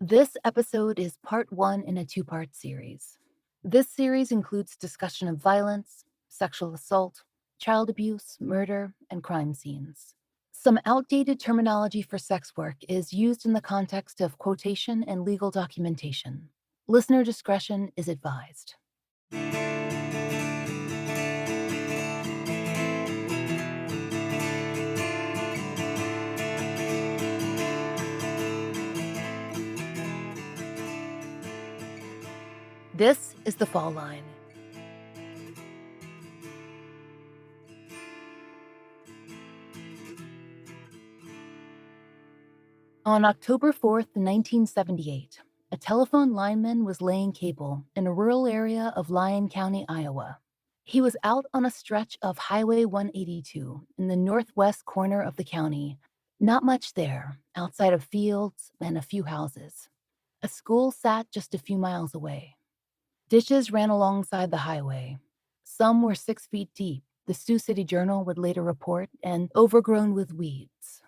This episode is part one in a two-part series. This series includes discussion of violence, sexual assault, child abuse, murder, and crime scenes. Some outdated terminology for sex work is used in the context of quotation and legal documentation. Listener discretion is advised. This is The Fall Line. On October 4th, 1978, a telephone lineman was laying cable in a rural area of Lyon County, Iowa. He was out on a stretch of Highway 182 in the northwest corner of the county. Not much there, outside of fields and a few houses. A school sat just a few miles away. Ditches ran alongside the highway. Some were 6 feet deep, the Sioux City Journal would later report, and overgrown with weeds.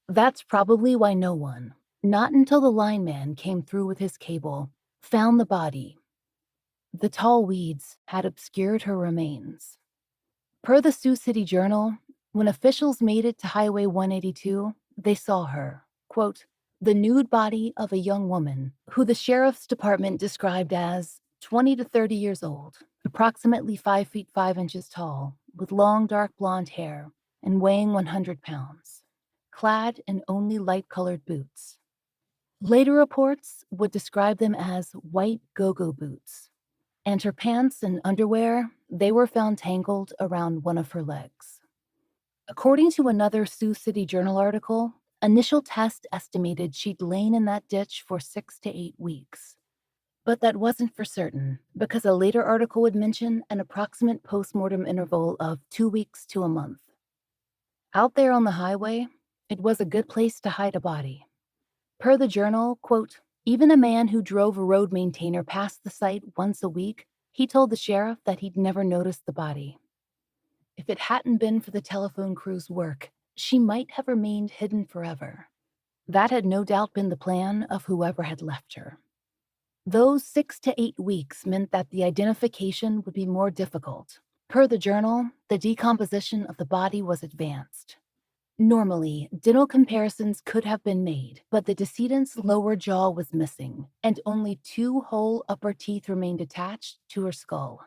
That's probably why no one, not until the lineman came through with his cable, found the body. The tall weeds had obscured her remains. Per the Sioux City Journal, when officials made it to Highway 182, they saw her, quote, the nude body of a young woman who the sheriff's department described as 20 to 30 years old, approximately 5 feet 5 inches tall, with long dark blonde hair and weighing 100 pounds, clad in only light-colored boots. Later reports would describe them as white go-go boots, and her pants and underwear, they were found tangled around one of her legs. According to another Sioux City Journal article, initial tests estimated she'd lain in that ditch for 6 to 8 weeks. But that wasn't for certain, because a later article would mention an approximate postmortem interval of 2 weeks to a month. Out there on the highway, it was a good place to hide a body. Per the Journal, quote, even a man who drove a road maintainer past the site once a week, he told the sheriff that he'd never noticed the body. If it hadn't been for the telephone crew's work, she might have remained hidden forever. That had no doubt been the plan of whoever had left her. Those 6 to 8 weeks meant that the identification would be more difficult. Per the Journal, the decomposition of the body was advanced. Normally, dental comparisons could have been made, but the decedent's lower jaw was missing, and only 2 whole upper teeth remained attached to her skull.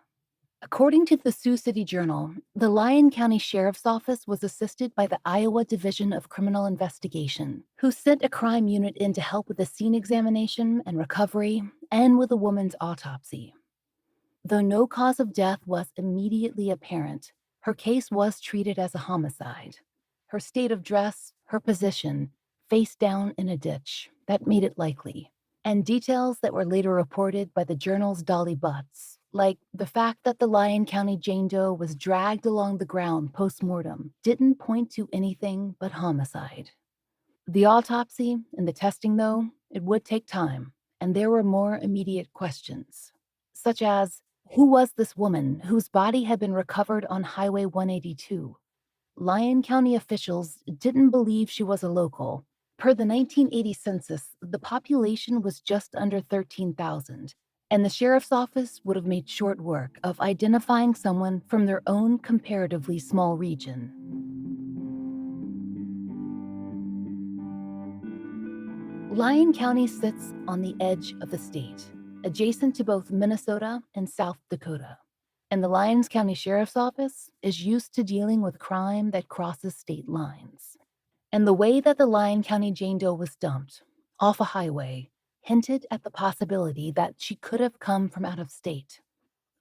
According to the Sioux City Journal, the Lyon County Sheriff's Office was assisted by the Iowa Division of Criminal Investigation, who sent a crime unit in to help with the scene examination and recovery, and with a woman's autopsy. Though no cause of death was immediately apparent, her case was treated as a homicide. Her state of dress, her position, face down in a ditch, that made it likely, and details that were later reported by the Journal's Dolly Butts, like the fact that the Lyon County Jane Doe was dragged along the ground post-mortem, didn't point to anything but homicide. The autopsy and the testing, though, it would take time, and there were more immediate questions, such as, who was this woman whose body had been recovered on Highway 182? Lyon County officials didn't believe she was a local. Per the 1980 census, the population was just under 13,000, and the sheriff's office would have made short work of identifying someone from their own comparatively small region. Lyon County sits on the edge of the state, adjacent to both Minnesota and South Dakota. And the Lyons County Sheriff's Office is used to dealing with crime that crosses state lines. And the way that the Lyon County Jane Doe was dumped, off a highway, hinted at the possibility that she could have come from out of state.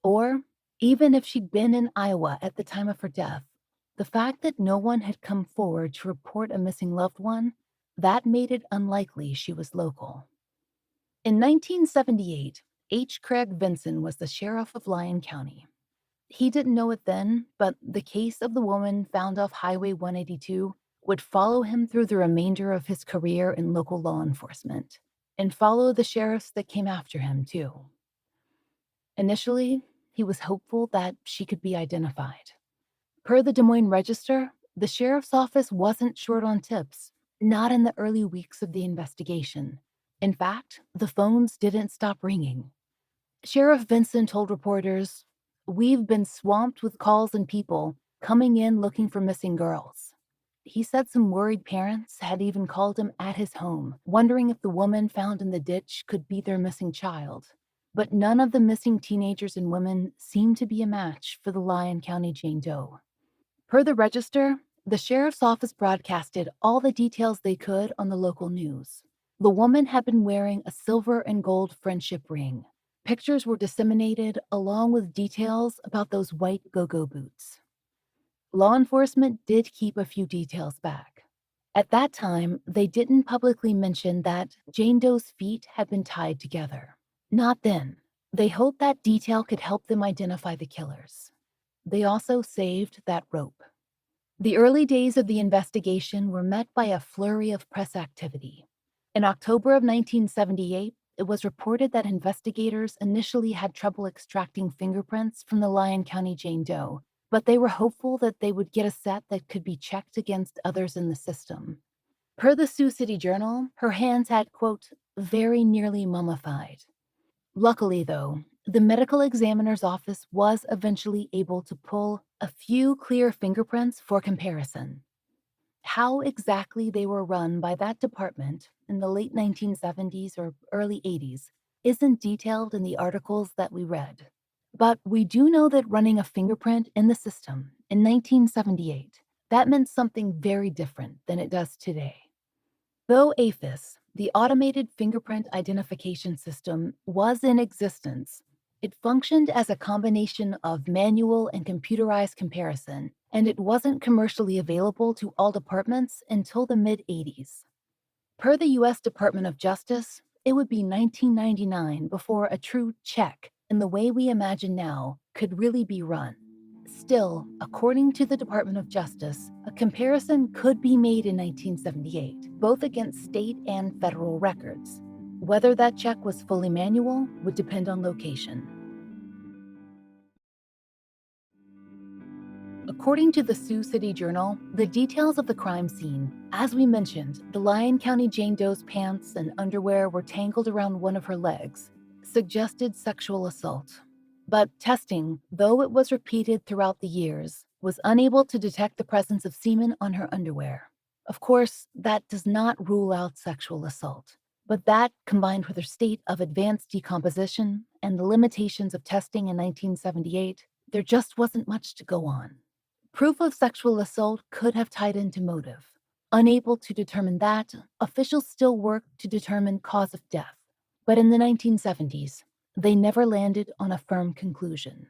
Or, even if she'd been in Iowa at the time of her death, the fact that no one had come forward to report a missing loved one, that made it unlikely she was local. In 1978, H. Craig Vinson was the sheriff of Lyon County. He didn't know it then, but the case of the woman found off Highway 182 would follow him through the remainder of his career in local law enforcement, and follow the sheriffs that came after him, too. Initially, he was hopeful that she could be identified. Per the Des Moines Register, the sheriff's office wasn't short on tips, not in the early weeks of the investigation. In fact, the phones didn't stop ringing. Sheriff Vincent told reporters, "We've been swamped with calls and people coming in looking for missing girls." He said some worried parents had even called him at his home, wondering if the woman found in the ditch could be their missing child. But none of the missing teenagers and women seemed to be a match for the Lyon County Jane Doe. Per the Register, the sheriff's office broadcasted all the details they could on the local news. The woman had been wearing a silver and gold friendship ring. Pictures were disseminated along with details about those white go-go boots. Law enforcement did keep a few details back. At that time, they didn't publicly mention that Jane Doe's feet had been tied together. Not then. They hoped that detail could help them identify the killers. They also saved that rope. The early days of the investigation were met by a flurry of press activity. In October of 1978, it was reported that investigators initially had trouble extracting fingerprints from the Lyon County Jane Doe, but they were hopeful that they would get a set that could be checked against others in the system. Per the Sioux City Journal, her hands had, quote, very nearly mummified. Luckily, though, the medical examiner's office was eventually able to pull a few clear fingerprints for comparison. How exactly they were run by that department in the late 1970s or early 80s isn't detailed in the articles that we read. But we do know that running a fingerprint in the system in 1978, that meant something very different than it does today. Though AFIS, the Automated Fingerprint Identification System, was in existence, it functioned as a combination of manual and computerized comparison, and it wasn't commercially available to all departments until the mid-80s. Per the U.S. Department of Justice, it would be 1999 before a true check, in the way we imagine now, could really be run. Still, according to the Department of Justice, a comparison could be made in 1978, both against state and federal records. Whether that check was fully manual would depend on location. According to the Sioux City Journal, the details of the crime scene, as we mentioned, the Lyon County Jane Doe's pants and underwear were tangled around one of her legs, suggested sexual assault. But testing, though it was repeated throughout the years, was unable to detect the presence of semen on her underwear. Of course, that does not rule out sexual assault, but that, combined with her state of advanced decomposition and the limitations of testing in 1978, there just wasn't much to go on. Proof of sexual assault could have tied into motive. Unable to determine that, officials still worked to determine cause of death. But in the 1970s, they never landed on a firm conclusion.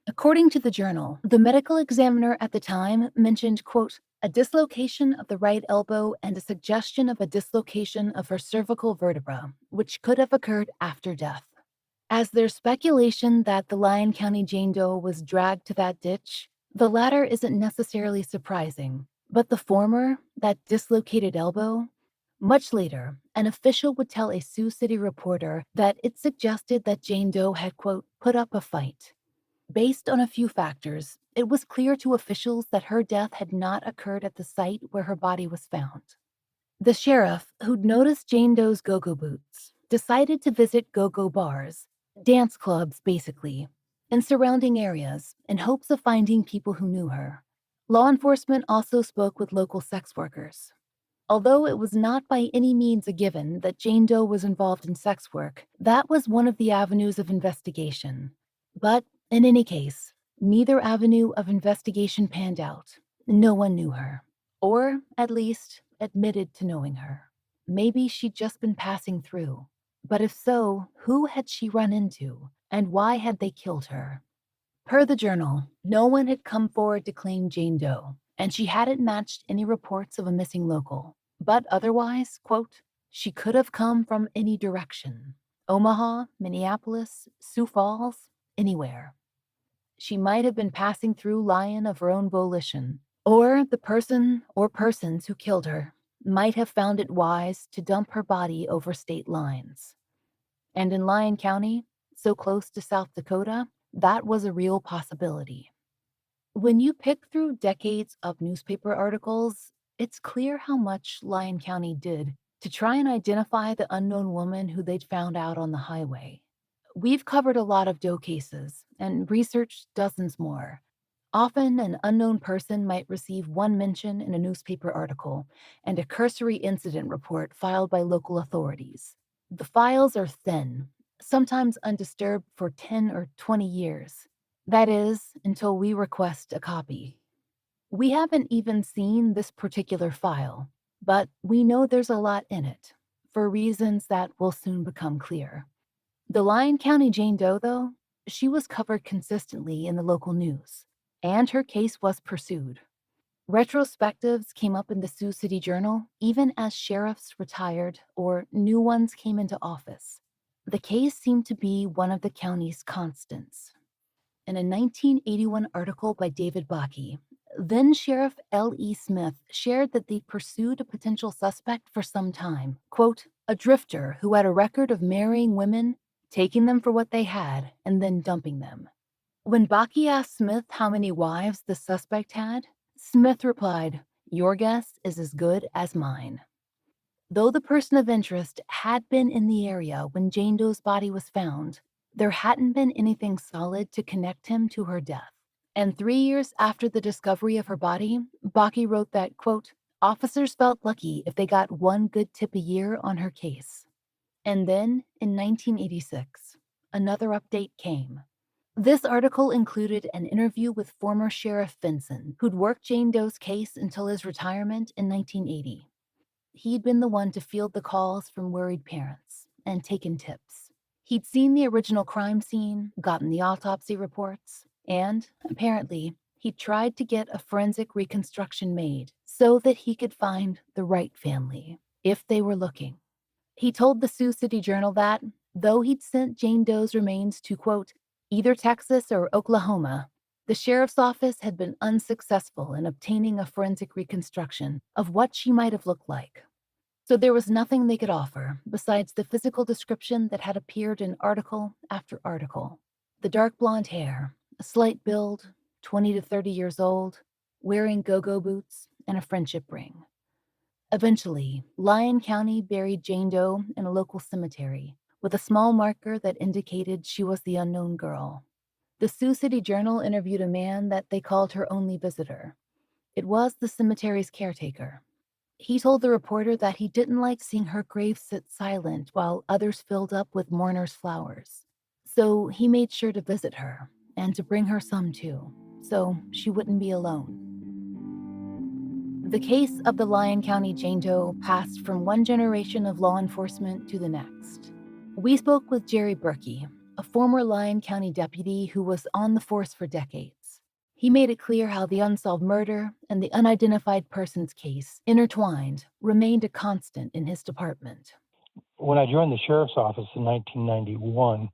According to the journal, the medical examiner at the time mentioned, quote, a dislocation of the right elbow and a suggestion of a dislocation of her cervical vertebra, which could have occurred after death. As there's speculation that the Lyon County Jane Doe was dragged to that ditch, the latter isn't necessarily surprising, but the former, that dislocated elbow, much later, an official would tell a Sioux City reporter that it suggested that Jane Doe had, quote, put up a fight. Based on a few factors, it was clear to officials that her death had not occurred at the site where her body was found. The sheriff, who'd noticed Jane Doe's go-go boots, decided to visit go-go bars, dance clubs basically, in surrounding areas in hopes of finding people who knew her. Law enforcement also spoke with local sex workers. Although it was not by any means a given that Jane Doe was involved in sex work, that was one of the avenues of investigation. But in any case, neither avenue of investigation panned out. No one knew her, or at least admitted to knowing her. Maybe she'd just been passing through. But if so, who had she run into, and why had they killed her? Per the journal, no one had come forward to claim Jane Doe, and she hadn't matched any reports of a missing local. But otherwise, quote, she could have come from any direction. Omaha, Minneapolis, Sioux Falls, anywhere. She might have been passing through Lyon of her own volition, or the person or persons who killed her might have found it wise to dump her body over state lines. And in Lyon County, so close to South Dakota, that was a real possibility. When you pick through decades of newspaper articles, it's clear how much Lyon County did to try and identify the unknown woman who they'd found out on the highway. We've covered a lot of Doe cases and researched dozens more. Often, an unknown person might receive one mention in a newspaper article and a cursory incident report filed by local authorities. The files are thin, sometimes undisturbed for 10 or 20 years. That is, until we request a copy. We haven't even seen this particular file, but we know there's a lot in it, for reasons that will soon become clear. The Lyon County Jane Doe, though, she was covered consistently in the local news, and her case was pursued. Retrospectives came up in the Sioux City Journal even as sheriffs retired or new ones came into office. The case seemed to be one of the county's constants. In a 1981 article by David Bakke, then Sheriff L.E. Smith shared that they pursued a potential suspect for some time. Quote, a drifter who had a record of marrying women, taking them for what they had, and then dumping them. When Bakke asked Smith how many wives the suspect had, Smith replied, your guess is as good as mine. Though the person of interest had been in the area when Jane Doe's body was found, there hadn't been anything solid to connect him to her death. And 3 years after the discovery of her body, Bakke wrote that, quote, officers felt lucky if they got one good tip a year on her case. And then, in 1986, another update came. This article included an interview with former Sheriff Vinson, who'd worked Jane Doe's case until his retirement in 1980. He'd been the one to field the calls from worried parents and taken tips. He'd seen the original crime scene, gotten the autopsy reports, and, apparently, he'd tried to get a forensic reconstruction made so that he could find the right family, if they were looking. He told the Sioux City Journal that, though he'd sent Jane Doe's remains to, quote, either Texas or Oklahoma, the sheriff's office had been unsuccessful in obtaining a forensic reconstruction of what she might have looked like. So there was nothing they could offer besides the physical description that had appeared in article after article. The dark blonde hair, a slight build, 20 to 30 years old, wearing go-go boots, and a friendship ring. Eventually, Lyon County buried Jane Doe in a local cemetery with a small marker that indicated she was the unknown girl. The Sioux City Journal interviewed a man that they called her only visitor. It was the cemetery's caretaker. He told the reporter that he didn't like seeing her grave sit silent while others filled up with mourners' flowers. So he made sure to visit her and to bring her some too, so she wouldn't be alone. The case of the Lyon County Jane Doe passed from one generation of law enforcement to the next. We spoke with Jerry Berkey, a former Lyon County deputy who was on the force for decades. He made it clear how the unsolved murder and the unidentified persons case, intertwined, remained a constant in his department. When I joined the sheriff's office in 1991,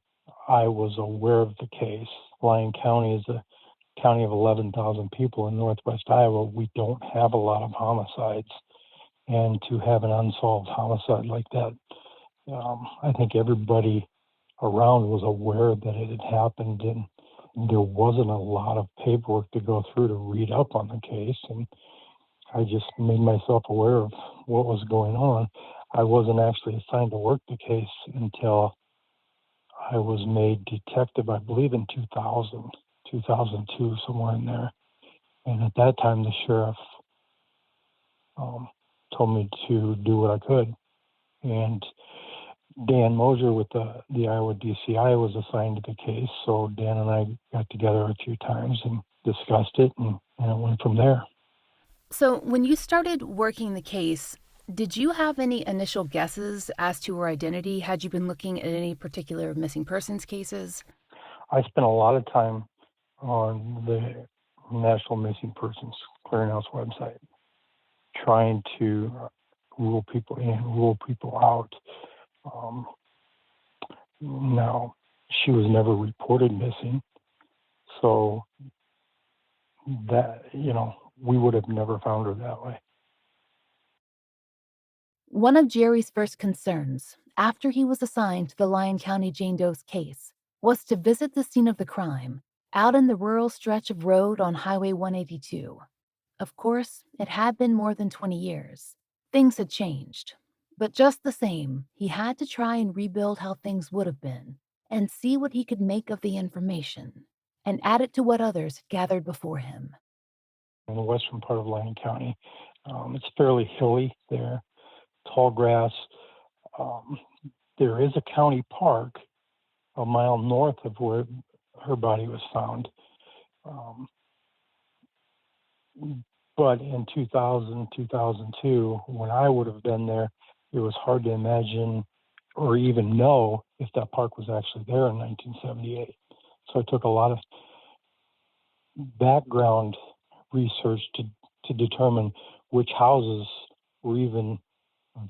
I was aware of the case. Lyon County is a county of 11,000 people in northwest Iowa. We don't have a lot of homicides. And to have an unsolved homicide like that, I think everybody around was aware that it had happened, and there wasn't a lot of paperwork to go through to read up on the case. And I just made myself aware of what was going on. I wasn't actually assigned to work the case until I was made detective, I believe in 2000, 2002, somewhere in there. And at that time, the sheriff told me to do what I could. And Dan Mosier with the Iowa DCI was assigned to the case. So Dan and I got together a few times and discussed it, and it went from there. So when you started working the case, did you have any initial guesses as to her identity? Had you been looking at any particular missing persons cases? I spent a lot of time on the National Missing Persons Clearinghouse website trying to rule people in, rule people out. Now, she was never reported missing, so that, we would have never found her that way. One of Jerry's first concerns, after he was assigned to the Lyon County Jane Doe's case, was to visit the scene of the crime, out in the rural stretch of road on Highway 182. Of course, it had been more than 20 years. Things had changed. But just the same, he had to try and rebuild how things would have been and see what he could make of the information and add it to what others had gathered before him. In the western part of Lyon County, it's fairly hilly there, tall grass. Um, there is a county park a mile north of where her body was found. Um, but in 2000, 2002, when I would have been there, it was hard to imagine or even know if that park was actually there in 1978. So it took a lot of background research to determine which houses were even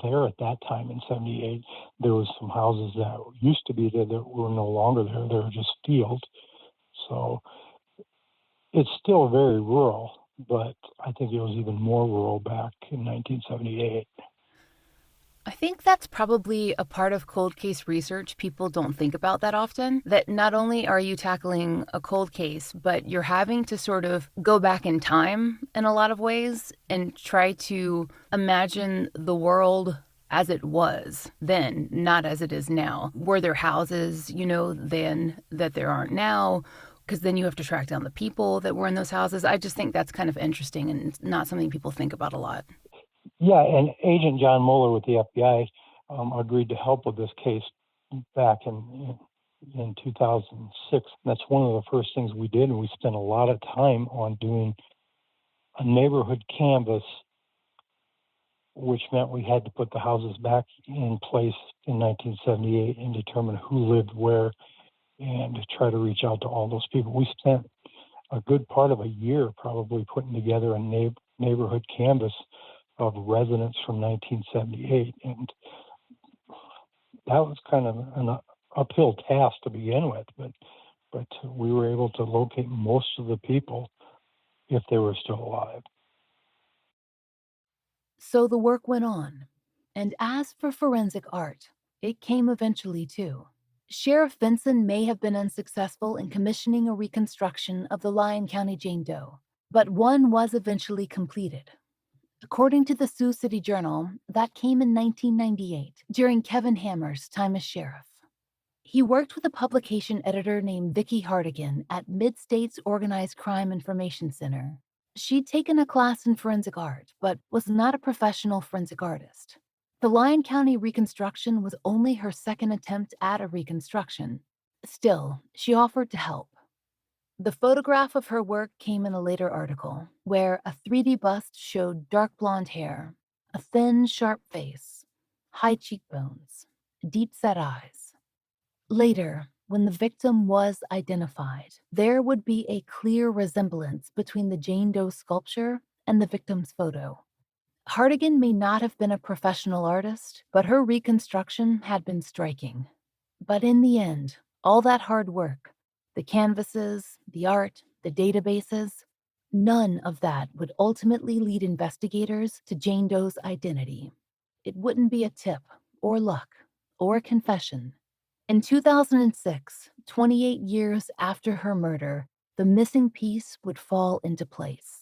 there at that time in 78. There was some houses that used to be there that were no longer there. They were just fields. So it's still very rural, but I think it was even more rural back in 1978. I think that's probably a part of cold case research people don't think about that often. That not only are you tackling a cold case, but you're having to sort of go back in time in a lot of ways and try to imagine the world as it was then, not as it is now. Were there houses, then that there aren't now? Because then you have to track down the people that were in those houses. I just think that's kind of interesting and not something people think about a lot. Yeah, and Agent John Mueller with the FBI agreed to help with this case back in 2006. That's one of the first things we did, and we spent a lot of time on doing a neighborhood canvas, which meant we had to put the houses back in place in 1978 and determine who lived where and to try to reach out to all those people. We spent a good part of a year probably putting together a neighborhood canvas of residents from 1978, and that was kind of an uphill task to begin with, but we were able to locate most of the people if they were still alive. So the work went on. And as for forensic art, it came eventually too. Sheriff Vinson may have been unsuccessful in commissioning a reconstruction of the Lyon County Jane Doe, but one was eventually completed. According to the Sioux City Journal, that came in 1998, during Kevin Hammer's time as sheriff. He worked with a publication editor named Vicki Hartigan at Mid-States Organized Crime Information Center. She'd taken a class in forensic art, but was not a professional forensic artist. The Lyon County reconstruction was only her second attempt at a reconstruction. Still, she offered to help. The photograph of her work came in a later article, where a 3D bust showed dark blonde hair, a thin, sharp face, high cheekbones, deep-set eyes. Later, when the victim was identified, there would be a clear resemblance between the Jane Doe sculpture and the victim's photo. Hartigan may not have been a professional artist, but her reconstruction had been striking. But in the end, all that hard work, the canvases, the art, the databases, none of that would ultimately lead investigators to Jane Doe's identity. It wouldn't be a tip, or luck, or a confession. In 2006, 28 years after her murder, the missing piece would fall into place.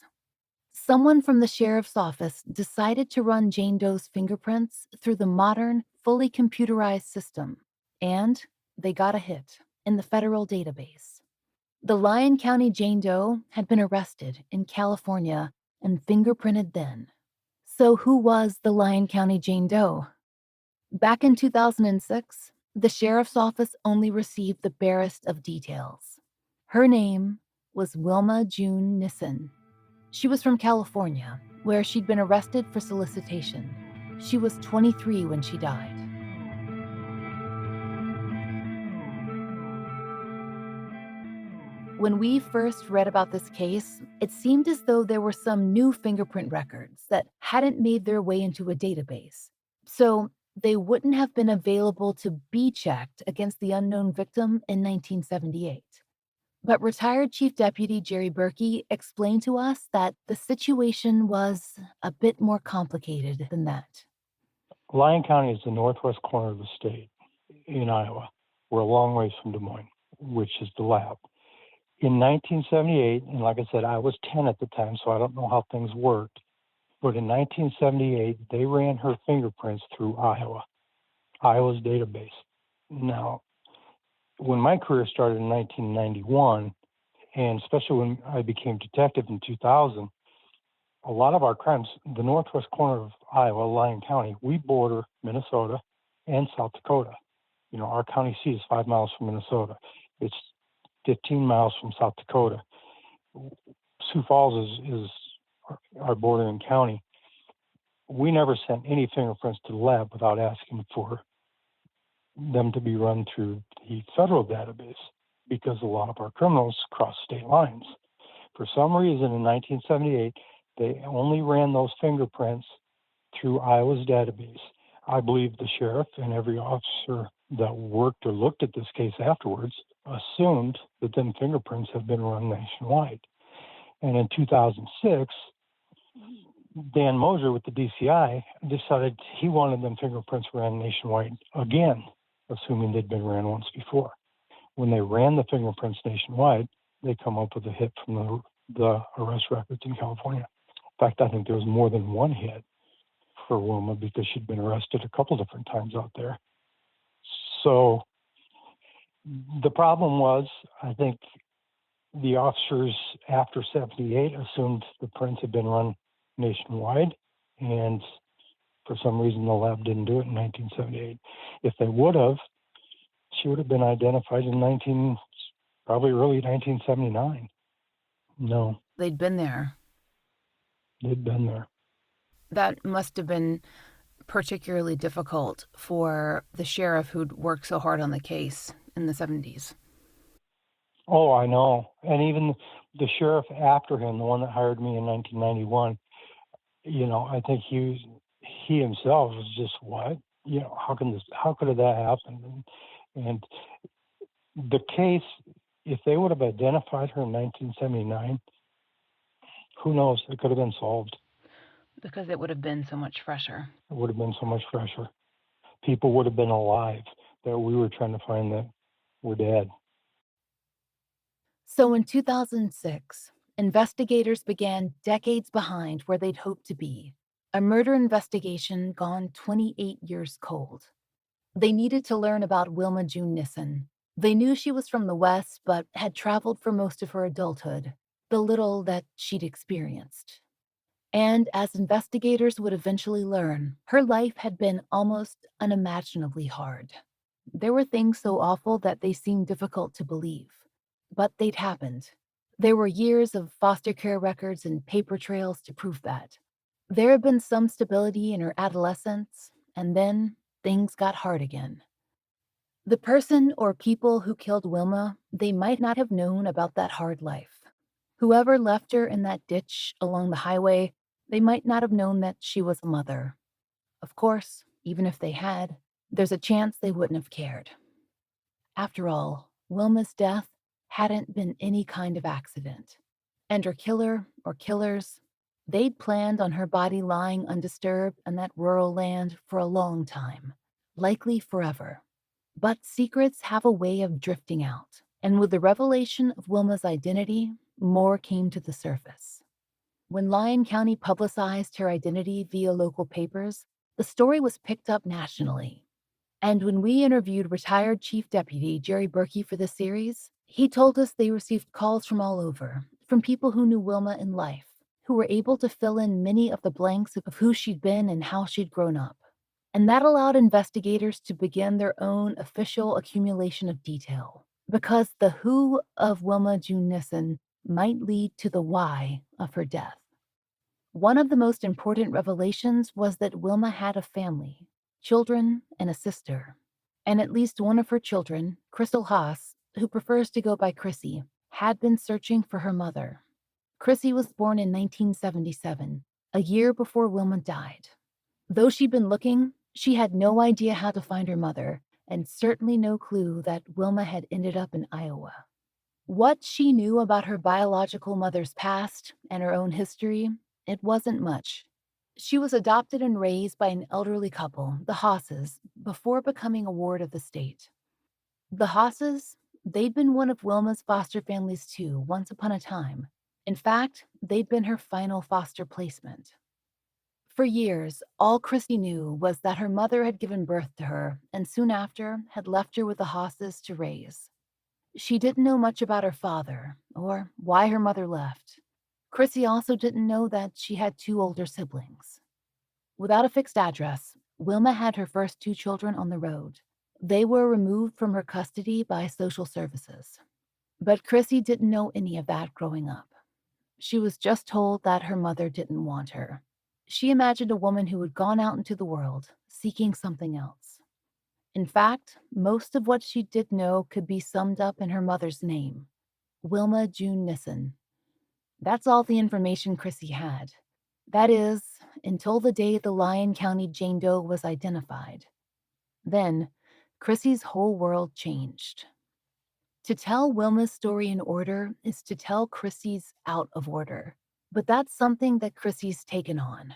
Someone from the sheriff's office decided to run Jane Doe's fingerprints through the modern, fully computerized system, and they got a hit in the federal database. The Lyon County Jane Doe had been arrested in California and fingerprinted then. So who was the Lyon County Jane Doe? Back in 2006, the sheriff's office only received the barest of details. Her name was Wilma June Nissen. She was from California, where she'd been arrested for solicitation. She was 23 when she died. When we first read about this case, it seemed as though there were some new fingerprint records that hadn't made their way into a database. So they wouldn't have been available to be checked against the unknown victim in 1978. But retired Chief Deputy Jerry Berkey explained to us that the situation was a bit more complicated than that. Lyon County is the northwest corner of the state in Iowa. We're a long ways from Des Moines, which is the lab. In 1978, and like I said, I was 10 at the time, so I don't know how things worked. But in 1978, they ran her fingerprints through Iowa's database. Now, when my career started in 1991, and especially when I became detective in 2000, a lot of our crimes, the northwest corner of Iowa, Lyon County, we border Minnesota and South Dakota. Our county seat is 5 miles from Minnesota. It's 15 miles from South Dakota. Sioux Falls is our bordering county. We never sent any fingerprints to the lab without asking for them to be run through the federal database, because a lot of our criminals cross state lines. For some reason, in 1978, they only ran those fingerprints through Iowa's database. I believe the sheriff and every officer that worked or looked at this case afterwards assumed that them fingerprints have been run nationwide. And in 2006, Dan Moser with the DCI decided he wanted them fingerprints ran nationwide again, assuming they'd been ran once before. When they ran the fingerprints nationwide, they come up with a hit from the arrest records in California. In fact, I think there was more than one hit for Wilma because she'd been arrested a couple different times out there. So the problem was, I think the officers after 78 assumed the prints had been run nationwide, and for some reason the lab didn't do it in 1978. If they would have, she would have been identified in probably early 1979. No, They'd been there. they'd been there. That must have been particularly difficult for the sheriff who'd worked so hard on the case in the 70s. Oh, I know. And even the sheriff after him, the one that hired me in 1991, I think he himself was just, what? How could that happen? And the case, if they would have identified her in 1979, who knows? It could have been solved. Because it would have been so much fresher. It would have been so much fresher. People would have been alive that we were trying to find that were dead. So in 2006, investigators began decades behind where they'd hoped to be. A murder investigation gone 28 years cold. They needed to learn about Wilma June Nissen. They knew she was from the West, but had traveled for most of her adulthood, the little that she'd experienced. And as investigators would eventually learn, her life had been almost unimaginably hard. There were things so awful that they seemed difficult to believe, but they'd happened. There were years of foster care records and paper trails to prove that. There had been some stability in her adolescence, and then things got hard again. The person or people who killed Wilma, they might not have known about that hard life. Whoever left her in that ditch along the highway, they might not have known that she was a mother. Of course, even if they had, there's a chance they wouldn't have cared. After all, Wilma's death hadn't been any kind of accident. And her killer or killers, they'd planned on her body lying undisturbed in that rural land for a long time, likely forever. But secrets have a way of drifting out, and with the revelation of Wilma's identity, more came to the surface. When Lyon County publicized her identity via local papers, the story was picked up nationally. And when we interviewed retired Chief Deputy Jerry Berkey for this series, he told us they received calls from all over, from people who knew Wilma in life, who were able to fill in many of the blanks of who she'd been and how she'd grown up. And that allowed investigators to begin their own official accumulation of detail, because the who of Wilma June Nissen might lead to the why of her death. One of the most important revelations was that Wilma had a family, children, and a sister. And at least one of her children, Crystal Haas, who prefers to go by Chrissy, had been searching for her mother. Chrissy was born in 1977, a year before Wilma died. Though she'd been looking, she had no idea how to find her mother, and certainly no clue that Wilma had ended up in Iowa. What she knew about her biological mother's past and her own history, it wasn't much. She was adopted and raised by an elderly couple, the Haases, before becoming a ward of the state. The Haases, they'd been one of Wilma's foster families too, once upon a time. In fact, they'd been her final foster placement. For years, all Chrissy knew was that her mother had given birth to her and soon after had left her with the Hosses to raise. She didn't know much about her father or why her mother left. Chrissy also didn't know that she had two older siblings. Without a fixed address, Wilma had her first two children on the road. They were removed from her custody by social services. But Chrissy didn't know any of that growing up. She was just told that her mother didn't want her. She imagined a woman who had gone out into the world, seeking something else. In fact, most of what she did know could be summed up in her mother's name, Wilma June Nissen. That's all the information Chrissy had. That is, until the day the Lyon County Jane Doe was identified. Then, Chrissy's whole world changed. To tell Wilma's story in order is to tell Chrissy's out of order. But that's something that Chrissy's taken on.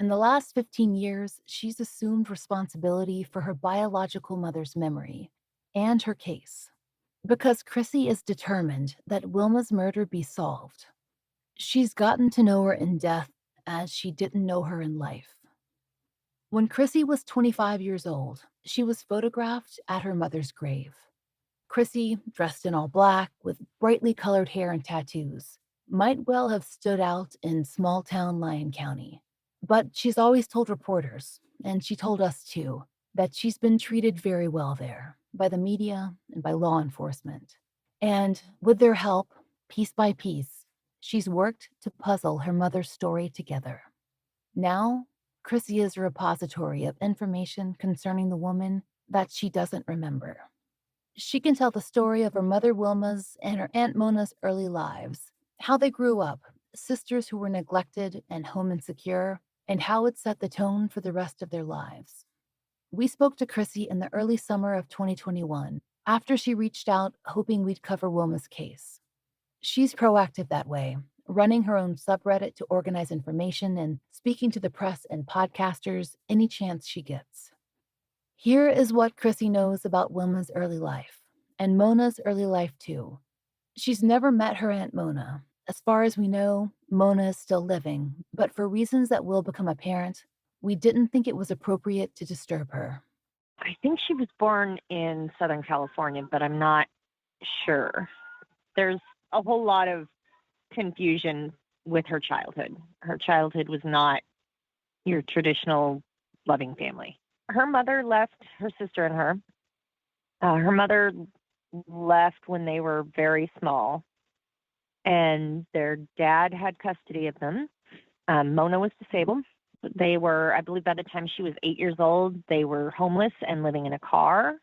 In the last 15 years, she's assumed responsibility for her biological mother's memory and her case. Because Chrissy is determined that Wilma's murder be solved. She's gotten to know her in death as she didn't know her in life. When Chrissy was 25 years old, she was photographed at her mother's grave. Chrissy, dressed in all black with brightly colored hair and tattoos, might well have stood out in small-town Lyon County. But she's always told reporters, and she told us too, that she's been treated very well there, by the media and by law enforcement. And with their help, piece by piece, she's worked to puzzle her mother's story together. Now, Chrissy is a repository of information concerning the woman that she doesn't remember. She can tell the story of her mother Wilma's and her Aunt Mona's early lives, how they grew up, sisters who were neglected and home insecure, and how it set the tone for the rest of their lives. We spoke to Chrissy in the early summer of 2021, after she reached out hoping we'd cover Wilma's case. She's proactive that way, running her own subreddit to organize information and speaking to the press and podcasters any chance she gets. Here is what Chrissy knows about Wilma's early life, and Mona's early life too. She's never met her Aunt Mona. As far as we know, Mona is still living, but for reasons that will become apparent, we didn't think it was appropriate to disturb her. I think she was born in Southern California, but I'm not sure. There's a whole lot of confusion with her childhood. Her childhood was not your traditional loving family. Her mother left her sister and her. Her mother left when they were very small, and their dad had custody of them. Mona was disabled. They were, I believe by the time she was 8 years old, they were homeless and living in a car.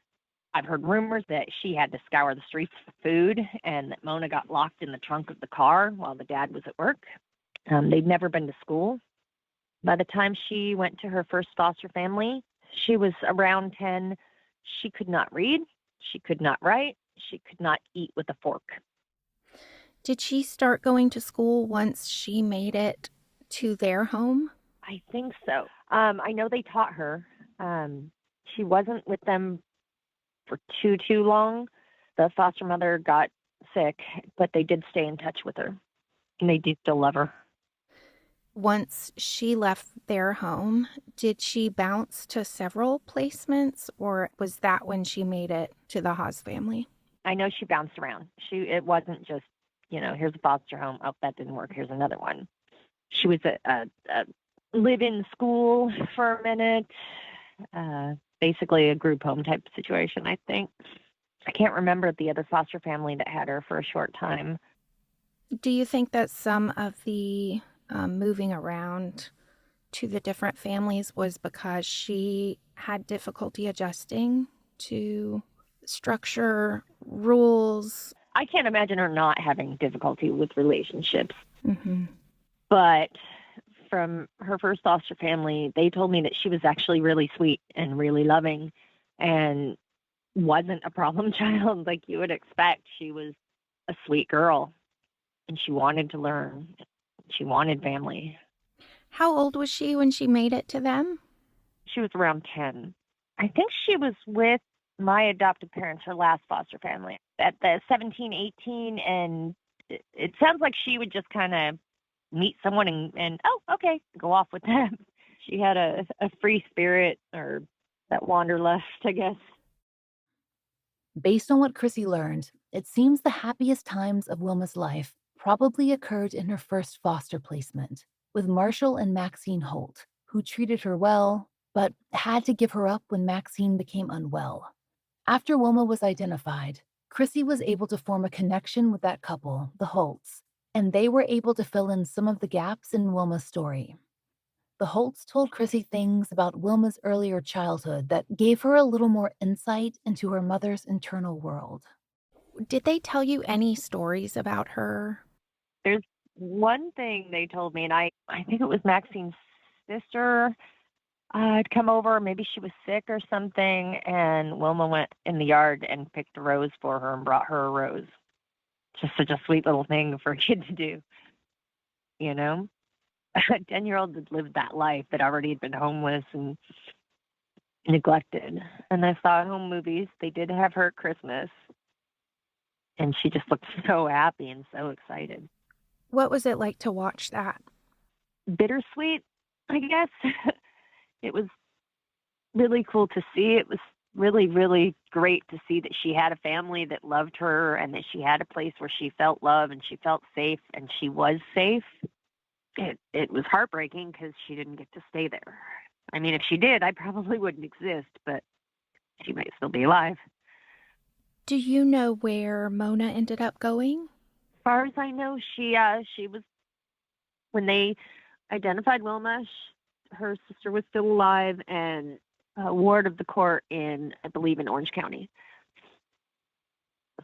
I've heard rumors that she had to scour the streets for food and that Mona got locked in the trunk of the car while the dad was at work. They'd never been to school. By the time she went to her first foster family, she was around 10. She could not read. She could not write. She could not eat with a fork. Did she start going to school once she made it to their home? I think so. I know they taught her. She wasn't with them for too long. The foster mother got sick, but they did stay in touch with her, and they do still love her. Once she left their home, did she bounce to several placements, or was that when she made it to the Haas family? I know she bounced around. It wasn't just, here's a foster home. Oh, that didn't work. Here's another one. She was a live-in school for a minute, basically a group home type situation, I think. I can't remember the other foster family that had her for a short time. Do you think that some of the moving around to the different families was because she had difficulty adjusting to structure, rules? I can't imagine her not having difficulty with relationships. Mm-hmm. But from her first foster family, they told me that she was actually really sweet and really loving and wasn't a problem child like you would expect. She was a sweet girl, and she wanted to learn. She wanted family. How old was she when she made it to them? She was around 10. I think she was with my adoptive parents, her last foster family, at the 17, 18, and it sounds like she would just kind of meet someone and oh, okay, go off with them. She had a free spirit, or that wanderlust, I guess. Based on what Chrissy learned, it seems the happiest times of Wilma's life probably occurred in her first foster placement with Marshall and Maxine Holt, who treated her well, but had to give her up when Maxine became unwell. After Wilma was identified, Chrissy was able to form a connection with that couple, the Holts, and they were able to fill in some of the gaps in Wilma's story. The Holts told Chrissy things about Wilma's earlier childhood that gave her a little more insight into her mother's internal world. Did they tell you any stories about her? There's one thing they told me, and I think it was Maxine's sister had come over. Maybe she was sick or something, and Wilma went in the yard and picked a rose for her and brought her a rose. Just such a sweet little thing for a kid to do, you know? A 10-year-old that lived that life, that already had been homeless and neglected. And I saw home movies. They did have her at Christmas, and she just looked so happy and so excited. What was it like to watch that? Bittersweet, I guess. It was really cool to see. It was really, really great to see that she had a family that loved her and that she had a place where she felt love and she felt safe, and she was safe. It was heartbreaking because she didn't get to stay there. I mean, if she did, I probably wouldn't exist, but she might still be alive. Do you know where Mona ended up going? As far as I know, she was, when they identified Wilma, her sister was still alive and a ward of the court in, I believe, in Orange County.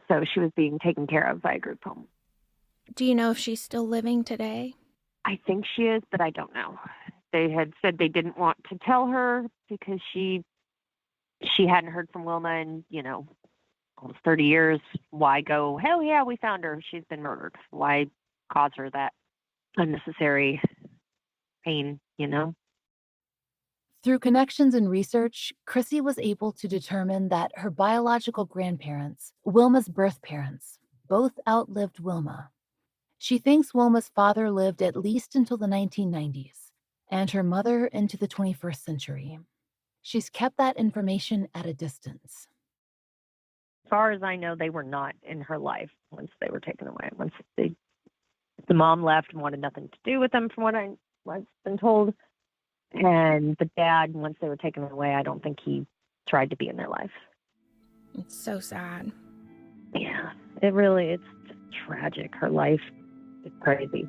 So she was being taken care of by a group home. Do you know if she's still living today? I think she is, but I don't know. They had said they didn't want to tell her because she hadn't heard from Wilma in, almost 30 years. Why go, hell yeah, we found her. She's been murdered. Why cause her that unnecessary pain, Through connections and research, Chrissy was able to determine that her biological grandparents, Wilma's birth parents, both outlived Wilma. She thinks Wilma's father lived at least until the 1990s, and her mother into the 21st century. She's kept that information at a distance. As far as I know, they were not in her life once they were taken away. Once the mom left and wanted nothing to do with them, from what I've been told. And the dad, once they were taken away, I don't think he tried to be in their life. It's so sad. Yeah, it's tragic. Her life is crazy.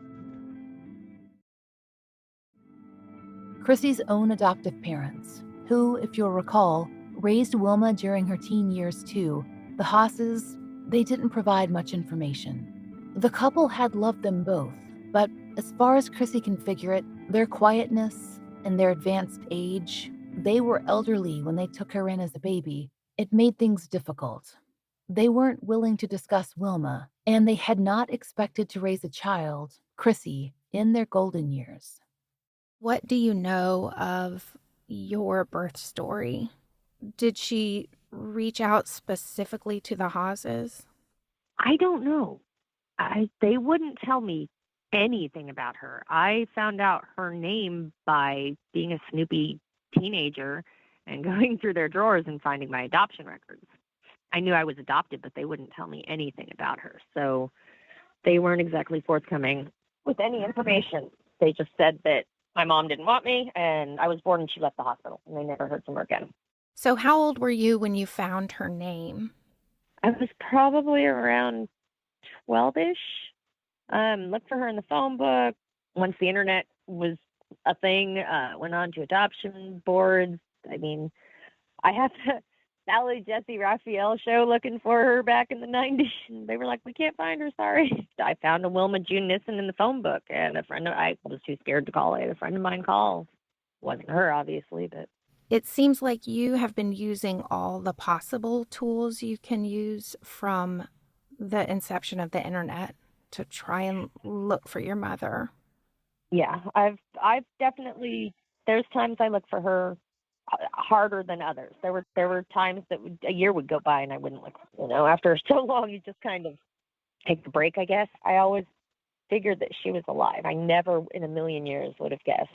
Chrissy's own adoptive parents, who, if you'll recall, raised Wilma during her teen years too, the Haas's, they didn't provide much information. The couple had loved them both, but as far as Chrissy can figure it, their quietness and their advanced age, they were elderly when they took her in as a baby, it made things difficult. They weren't willing to discuss Wilma, and they had not expected to raise a child, Chrissy, in their golden years. What do you know of your birth story? Did she reach out specifically to the Haas's? I don't know. They wouldn't tell me anything about her. I found out her name by being a snoopy teenager and going through their drawers and finding my adoption records. I knew I was adopted, but they wouldn't tell me anything about her. So they weren't exactly forthcoming with any information. They just said that my mom didn't want me and I was born and she left the hospital, and they never heard from her again. So how old were you when you found her name? I was probably around 12-ish. Looked for her in the phone book. Once the internet was a thing, went on to adoption boards. I mean, I had the Sally Jesse Raphael show looking for her back in the 90s. And they were like, we can't find her, sorry. I found a Wilma June Nissen in the phone book, and I was too scared to call it. A friend of mine called. Wasn't her, obviously, but. It seems like you have been using all the possible tools you can use from the inception of the internet to try and look for your mother. Yeah, I've definitely, there's times I look for her harder than others. There were times that a year would go by and I wouldn't look, after so long, you just kind of take the break, I guess. I always figured that she was alive. I never in a million years would have guessed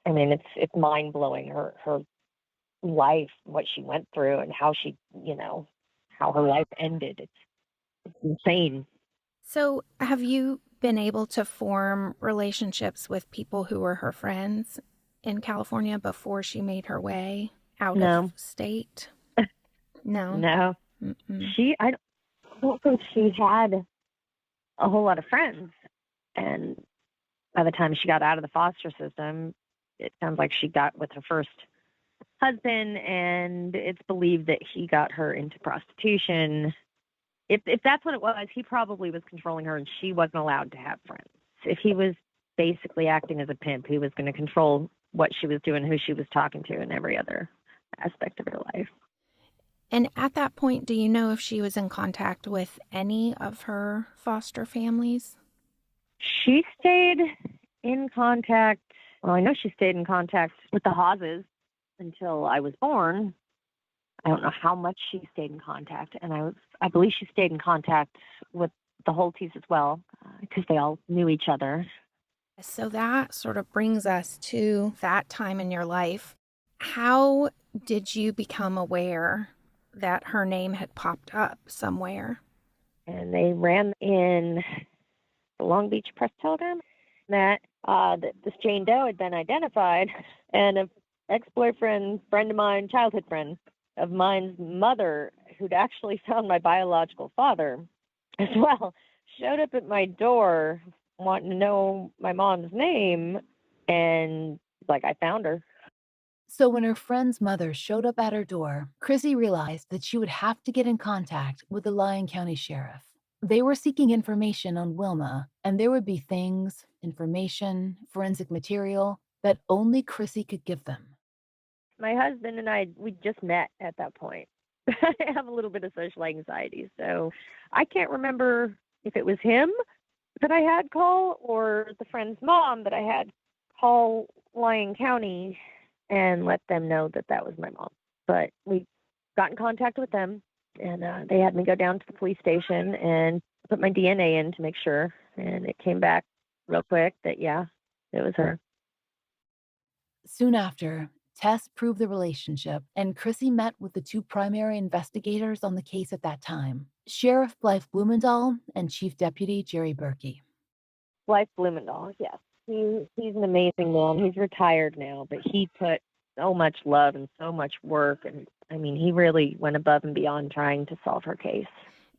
I mean, it's mind blowing, her life, what she went through, and how she, how her life ended. It's insane. So, have you been able to form relationships with people who were her friends in California before she made her way out No, of state? No. no. Mm-mm. I don't think she had a whole lot of friends. And by the time she got out of the foster system, it sounds like she got with her first husband, and it's believed that he got her into prostitution. If that's what it was, he probably was controlling her, and she wasn't allowed to have friends. If he was basically acting as a pimp, he was going to control what she was doing, who she was talking to, and every other aspect of her life. And at that point, do you know if she was in contact with any of her foster families? She stayed in contact. Well, I know she stayed in contact with the Hawes until I was born. I don't know how much she stayed in contact, and I believe she stayed in contact with the Holties as well, because they all knew each other. So that sort of brings us to that time in your life. How did you become aware that her name had popped up somewhere? And they ran in the Long Beach Press Telegram that this Jane Doe had been identified, and an ex-boyfriend, friend of mine, childhood friend of mine's mother, who'd actually found my biological father as well, showed up at my door wanting to know my mom's name, and I found her. So when her friend's mother showed up at her door, Chrissy realized that she would have to get in contact with the Lyon County Sheriff. They were seeking information on Wilma, and there would be things, information, forensic material that only Chrissy could give them. My husband and I, we just met at that point. I have a little bit of social anxiety, so I can't remember if it was him that I had call or the friend's mom that I had call Lyon County and let them know that that was my mom. But we got in contact with them, and they had me go down to the police station and put my DNA in to make sure, and it came back real quick that, yeah, it was her. Soon after, tests proved the relationship, and Chrissy met with the two primary investigators on the case at that time, Sheriff Blythe Blumendahl and Chief Deputy Jerry Berkey. Blythe Blumendahl, yes. He's an amazing man. He's retired now, but he put so much love and so much work, and I mean, he really went above and beyond trying to solve her case.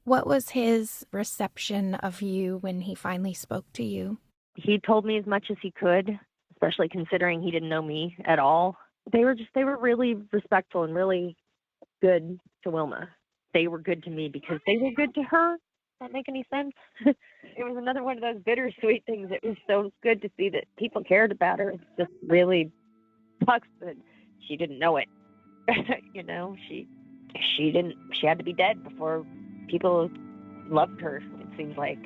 What was his reception of you when he finally spoke to you? He told me as much as he could, especially considering he didn't know me at all. They were really respectful and really good to Wilma. They were good to me because they were good to her. Does that make any sense? It was another one of those bittersweet things. It was so good to see that people cared about her. It just really sucks that she didn't know it. She had to be dead before people loved her, it seems like.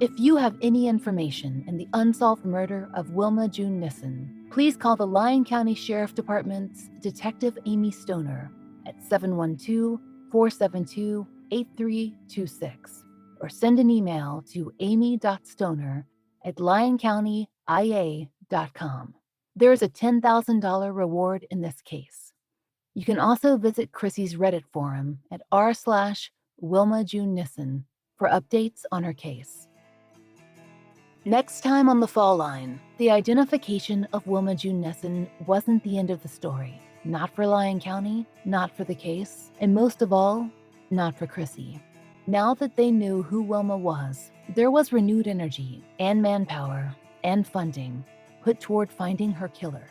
If you have any information in the unsolved murder of Wilma June Nissen, please call the Lyon County Sheriff Department's Detective Amy Stoner at 712-472-8326 or send an email to amy.stoner@lyoncountyia.com. There is a $10,000 reward in this case. You can also visit Chrissy's Reddit forum at r/Wilma June Nissen for updates on her case. Next time on The Fall Line, the identification of Wilma June Nissen wasn't the end of the story. Not for Lyon County, not for the case, and most of all, not for Chrissy. Now that they knew who Wilma was, there was renewed energy and manpower and funding put toward finding her killer.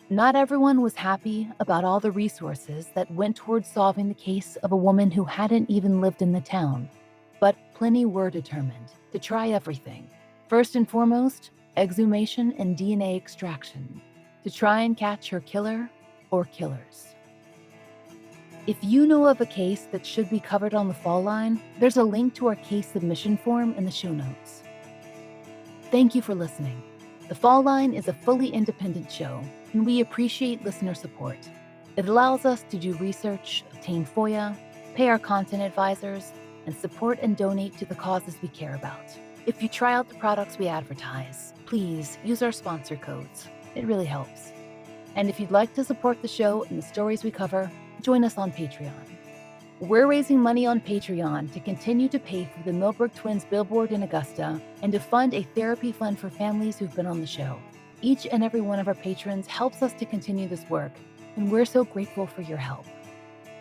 Not everyone was happy about all the resources that went toward solving the case of a woman who hadn't even lived in the town, but plenty were determined to try everything. First and foremost, exhumation and DNA extraction, to try and catch her killer or killers. If you know of a case that should be covered on The Fall Line, there's a link to our case submission form in the show notes. Thank you for listening. The Fall Line is a fully independent show, and we appreciate listener support. It allows us to do research, obtain FOIA, pay our content advisors, and support and donate to the causes we care about. If you try out the products we advertise, please use our sponsor codes. It really helps. And if you'd like to support the show and the stories we cover, join us on Patreon. We're raising money on Patreon to continue to pay for the Millbrook Twins billboard in Augusta and to fund a therapy fund for families who've been on the show. Each and every one of our patrons helps us to continue this work, and we're so grateful for your help.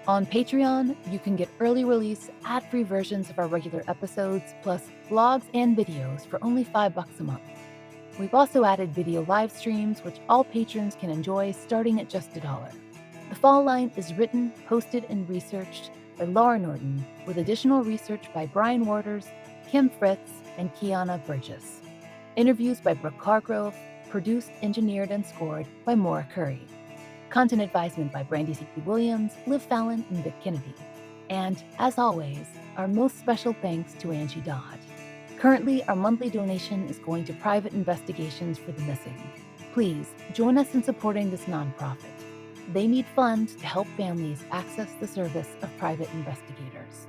On Patreon, you can get early release, ad-free versions of our regular episodes, plus vlogs and videos for only $5 a month. We've also added video live streams, which all patrons can enjoy starting at just $1. The Fall Line is written, hosted, and researched by Laura Norton, with additional research by Brian Waters, Kim Fritz, and Kiana Burgess. Interviews by Brooke Cargrove, produced, engineered, and scored by Maura Curry. Content advisement by Brandy C. Williams, Liv Fallon, and Vic Kennedy. And, as always, our most special thanks to Angie Dodd. Currently, our monthly donation is going to private investigations for the missing. Please join us in supporting this nonprofit. They need funds to help families access the service of private investigators.